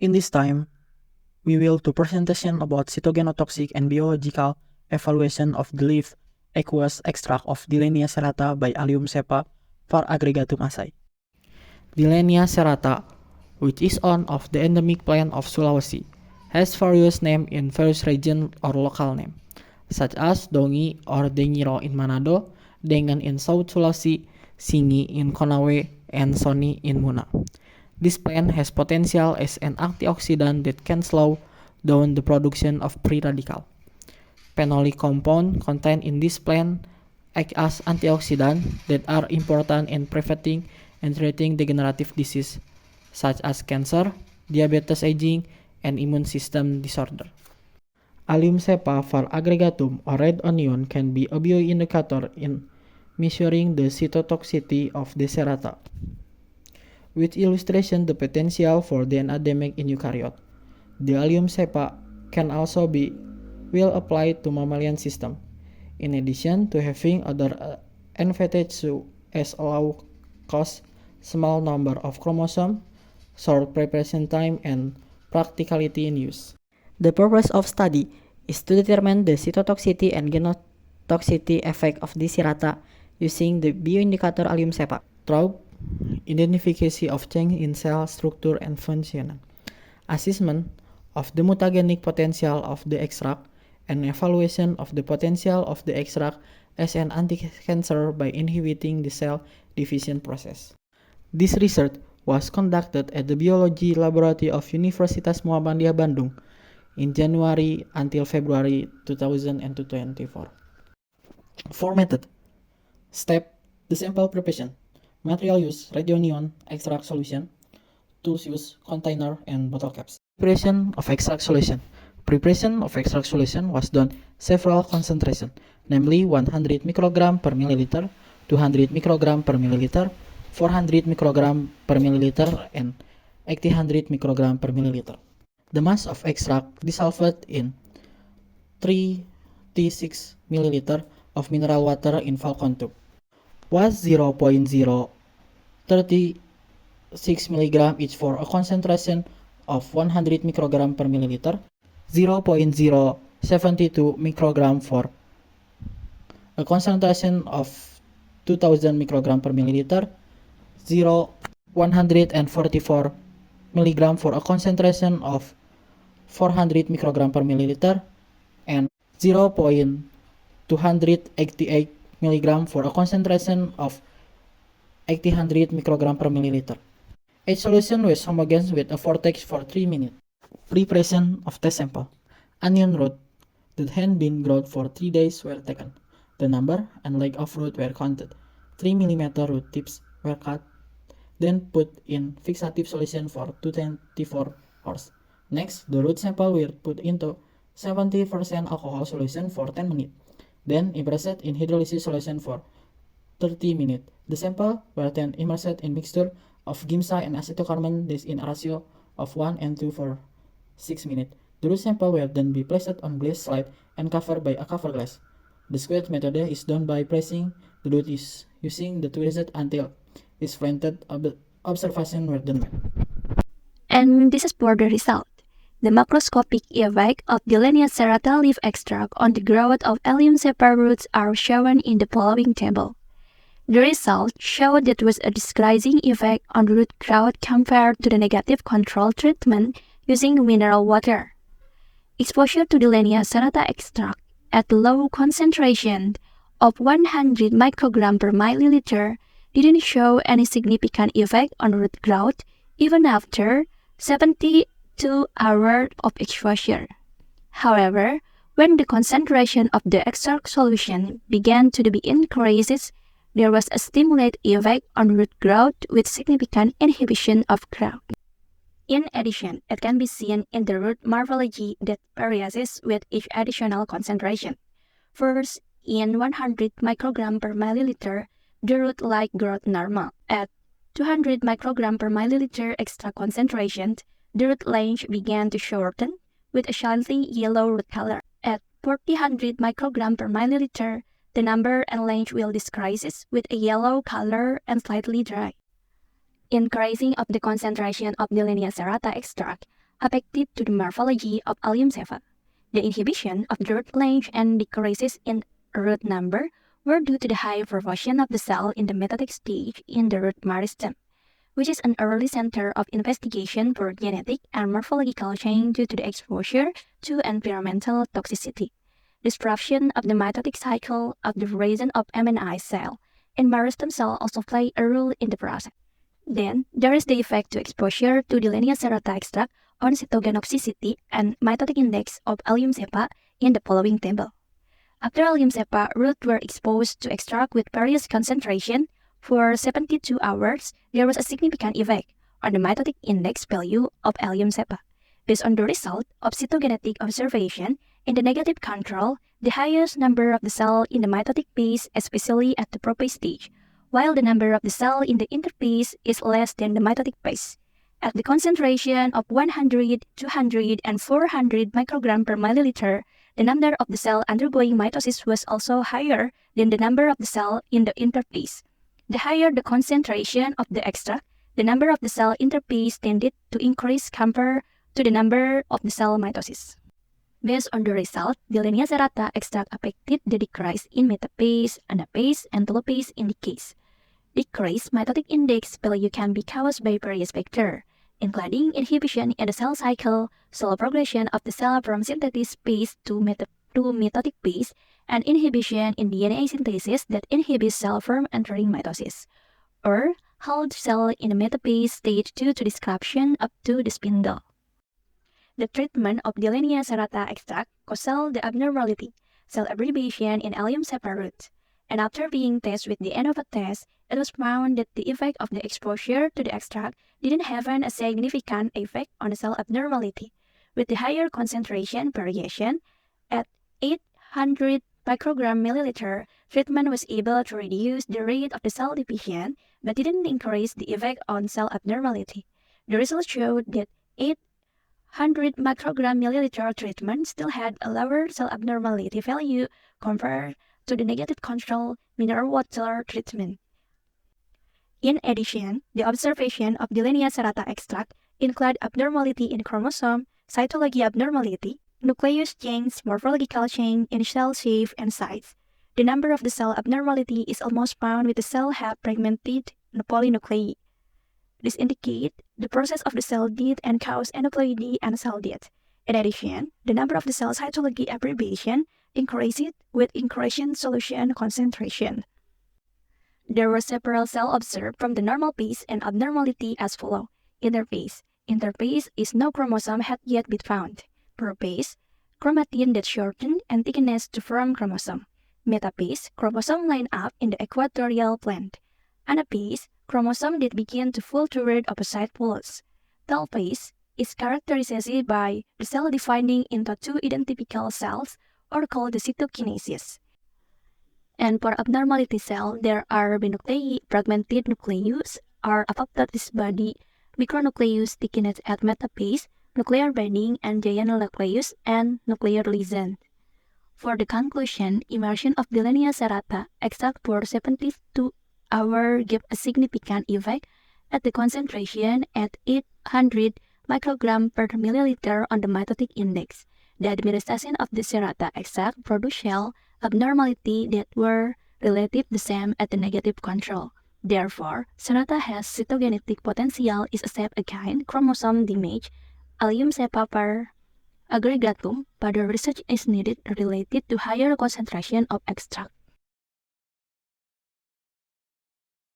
In this time, we will do presentation about cytogenotoxic and biological evaluation of the leaf aqueous extract of Dillenia serrata by Allium cepa var aggregatum Asai. Dillenia serrata, which is one of the endemic plant of Sulawesi, has various names in various regions or local name, such as Dongi or Dengiro in Manado, Dengan in South Sulawesi, Singi in Konawe, and Soni in Muna. This plant has potential as an antioxidant that can slow down the production of free radical. Phenolic compounds contained in this plant act as antioxidants that are important in preventing and treating degenerative disease such as cancer, diabetes aging, and immune system disorder. Allium cepa var aggregatum or red onion can be a bioindicator in measuring the cytotoxicity of the serrata, which illustration the potential for the endemic in eukaryote. The Allium cepa can also be well applied to mammalian system, in addition to having other advantages as allow cause small number of chromosomes, short preparation time, and practicality in use. The purpose of study is to determine the cytotoxicity and genotoxicity effect of the serrata using the bioindicator Allium cepa through identification of change in cell structure and function, assessment of the mutagenic potential of the extract, and evaluation of the potential of the extract as an anti-cancer by inhibiting the cell division process. This research was conducted at the Biology Laboratory of Universitas Muhammadiyah Bandung in January until February 2024. For method. Step: the sample preparation. Material use: red onion extract solution. Tools use: container and bottle caps. Preparation of extract solution. Preparation of extract solution was done several concentration, namely 100 microgram per milliliter, 200 microgram per milliliter, 400 microgram per milliliter, and 800 microgram per milliliter. The mass of extract dissolved in 3T6 milliliter of mineral water in Falcon tube was 0.036 mg each for a concentration of 100 microgram per milliliter, 0.072 microgram for a concentration of 2000 microgram per milliliter, 144 mg for a concentration of 400 microgram per milliliter, and 0.288 mg for a concentration of 800 microgram per milliliter. Each solution was homogeneous with a vortex for 3 minutes. Preparation of test sample. Onion root that had been grown for 3 days were taken. The number and length of root were counted. 3 mm root tips were cut, then put in fixative solution for 24 hours. Next, the root sample were put into 70% alcohol solution for 10 minutes, then immersed in hydrolysis solution for 30 minutes. The sample were then immersed in mixture of Giemsa and acetocarbon in a ratio of 1 and 2 for 6 minutes. The root sample will then be placed on glass slide and covered by a cover glass. The squeeze method is done by pressing the root using the twist until its fermented observation were done. And this is for the result. The macroscopic effect of Dillenia serrata leaf extract on the growth of Allium cepa roots are shown in the following table. The results show that there was a decreasing effect on root growth compared to the negative control treatment using mineral water. Exposure to Dillenia serrata extract at low concentration of 100 microgram per milliliter didn't show any significant effect on root growth even after 72 hours of exposure. However, when the concentration of the extract solution began to be increased, there was a stimulate effect on root growth with significant inhibition of growth. In addition, it can be seen in the root morphology that varies with each additional concentration. First, in 100 microgram per milliliter, the root-like growth normal. At 200 microgram per milliliter extra concentration, the root length began to shorten with a slightly yellow root color. At 400 microgram per milliliter, the number and length will decrease with a yellow color and slightly dry. Increasing of the concentration of Dillenia serrata extract affected to the morphology of allium cepa. The inhibition of the root length and decreases in root number were due to the high proportion of the cell in the metatic stage in the root meristem, which is an early center of investigation for genetic and morphological change due to the exposure to environmental toxicity. Disruption of the mitotic cycle of the resin of MNI cell and meristem cell also play a role in the process. Then, there is the effect to exposure to Dillenia serrata extract on cytogenotoxicity and mitotic index of allium cepa in the following table. After allium cepa roots were exposed to extract with various concentration for 72 hours, there was a significant effect on the mitotic index value of allium cepa. Based on the result of cytogenetic observation, in the negative control, the highest number of the cell in the mitotic phase, especially at the prophase stage, while the number of the cell in the interphase is less than the mitotic phase. At the concentration of 100, 200, and 400 microgram per milliliter, the number of the cell undergoing mitosis was also higher than the number of the cell in the interphase. The higher the concentration of the extract, the number of the cell interphase tended to increase compared to the number of the cell mitosis. Based on the result, Dillenia serrata extract affected the decrease in metaphase, anaphase, and telophase in the case. Decreased mitotic index value can be caused by various factors, including inhibition in the cell cycle, slow progression of the cell from synthesis phase to mitotic phase, and inhibition in DNA synthesis that inhibits cell from entering mitosis, or halt cell in the metaphase stage due to disruption up to the spindle. The treatment of Dillenia serrata extract caused the abnormality, cell abbreviation in allium cepa root, and after being tested with the end of a test, it was found that the effect of the exposure to the extract didn't have a significant effect on the cell abnormality. With the higher concentration variation at 800 microgram milliliter, treatment was able to reduce the rate of the cell division but didn't increase the effect on cell abnormality. The results showed that 800 microgram milliliter treatment still had a lower cell abnormality value compared to the negative control mineral water treatment. In addition, the observation of Dillenia serrata extract include abnormality in chromosome, cytology abnormality, nucleus change, morphological change in cell shape and size. The number of the cell abnormality is almost found with the cell have fragmented polynuclei. This indicates the process of the cell death and cause aneuploidy and cell death. In addition, the number of the cell cytology abbreviation increases with increasing solution concentration. There were several cells observed from the normal phase and abnormality as follows. Interphase. Interphase is no chromosome had yet been found. Prophase, chromatin that shortened and thickness to form chromosome. Metaphase, chromosome line up in the equatorial plane. Anaphase, chromosome that begin to fold toward opposite poles. Telophase is characterized by the cell dividing into two identical cells or called the cytokinesis. And for abnormality cell, there are binuclei, fragmented nucleus, or apoptosis body, micronucleus thickness at metaphase, nuclear binding and giant nucleus, and nuclear lesion. For the conclusion, immersion of Dillenia serrata extract for 72 hours gave a significant effect at the concentration at 800 microgram per milliliter on the mitotic index. The administration of the serrata extract produced cell abnormality that were relative the same at the negative control. Therefore, serrata has cytogenetic potential is except again chromosome damage, allium cepa per aggregatum. Further research is needed related to higher concentration of extract.